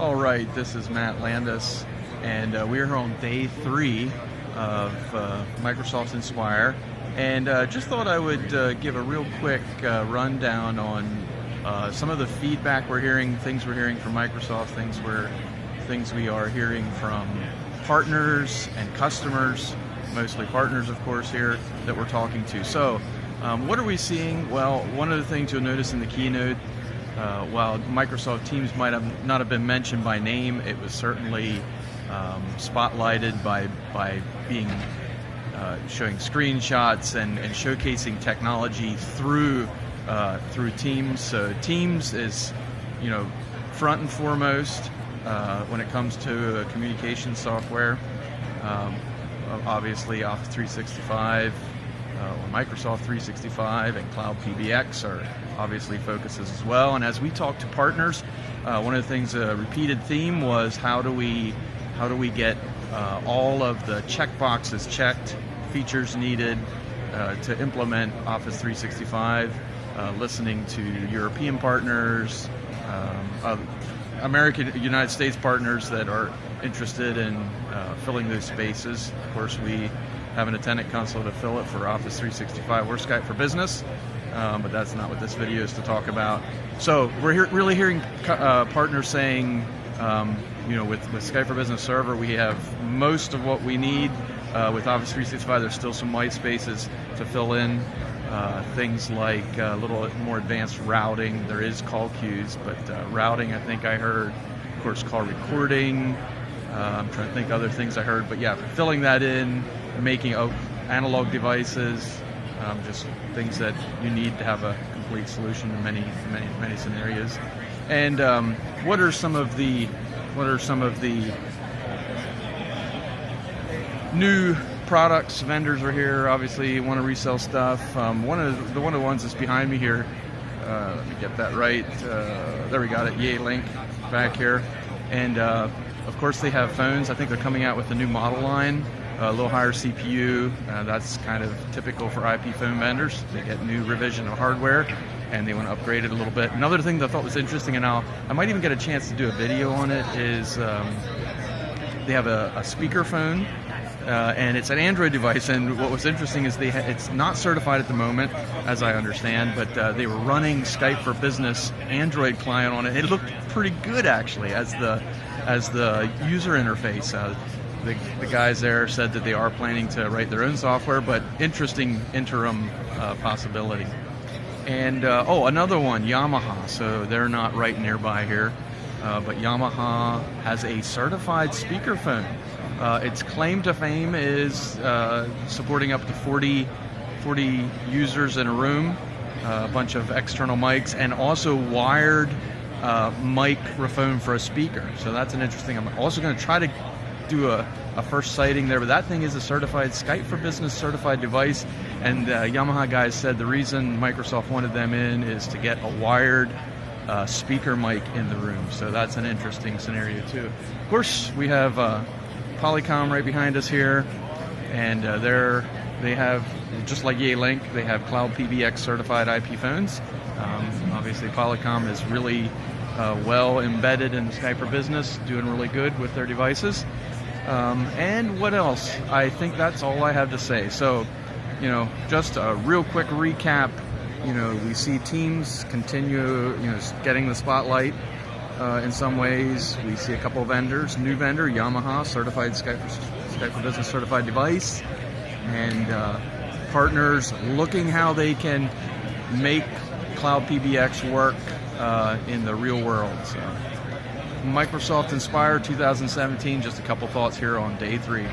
All right, this is Matt Landis, and we're here on day 3 of Microsoft Inspire, and just thought I would give a real quick rundown on some of the feedback we're hearing, things we're hearing from Microsoft, things we are hearing from partners and customers, mostly partners, of course, here that we're talking to. So, what are we seeing? Well, one of the things you'll notice in the keynote, while Microsoft Teams might not have been mentioned by name, it was certainly spotlighted by being showing screenshots and showcasing technology through Teams. So Teams is, front and foremost when it comes to communication software. Obviously, Office 365. Or Microsoft 365 and Cloud PBX are obviously focuses as well. And as we talk to partners, one of the things, a repeated theme was how do we get all of the checkboxes checked, features needed to implement Office 365, listening to European partners, United States partners that are interested in filling those spaces. Of course, we have an attendant console to fill it for Office 365 or Skype for Business, but that's not what this video is to talk about. So we're really hearing partners saying, with Skype for Business Server, we have most of what we need. With Office 365, there's still some white spaces to fill in. Things like a little more advanced routing. There is call queues, but routing, I think I heard, of course, call recording. I'm trying to think other things I heard, but yeah, filling that in, making analog devices, just things that you need to have a complete solution in many scenarios. And what are some of the new products? Vendors are here, obviously want to resell stuff. One of the ones that's behind me here, let me get that right. There we got it. Yay Link back here, and of course they have phones. I think they're coming out with a new model line, a little higher CPU. That's kind of typical for IP phone vendors. They get new revision of hardware and they want to upgrade it a little bit. Another thing that I thought was interesting, and I might even get a chance to do a video on it, is they have a speaker phone. And it's an Android device, and what was interesting is it's not certified at the moment, as I understand, but they were running Skype for Business Android client on it. It looked pretty good, actually, as the user interface. The guys there said that they are planning to write their own software, but interesting interim possibility. And another one, Yamaha. So they're not right nearby here, but Yamaha has a certified speakerphone. Its claim to fame is supporting up to 40 users in a room, a bunch of external mics, and also wired microphone for a speaker. So that's an interesting. I'm also going to try to do a first sighting there, but that thing is a certified Skype for Business certified device. And Yamaha guys said the reason Microsoft wanted them in is to get a wired speaker mic in the room. So that's an interesting scenario too. Of course, we have Polycom right behind us here, and they have, just like Yay Link, they have Cloud PBX certified IP phones. Obviously Polycom is really well embedded in Skype for Business, doing really good with their devices. And what else? I think that's all I have to say. So, just a real quick recap. We see Teams continue, getting the spotlight. In some ways, we see a couple of vendors. New vendor, Yamaha, certified Skype for Business certified device, and partners looking how they can make Cloud PBX work in the real world. So, Microsoft Inspire 2017. Just a couple thoughts here on day 3.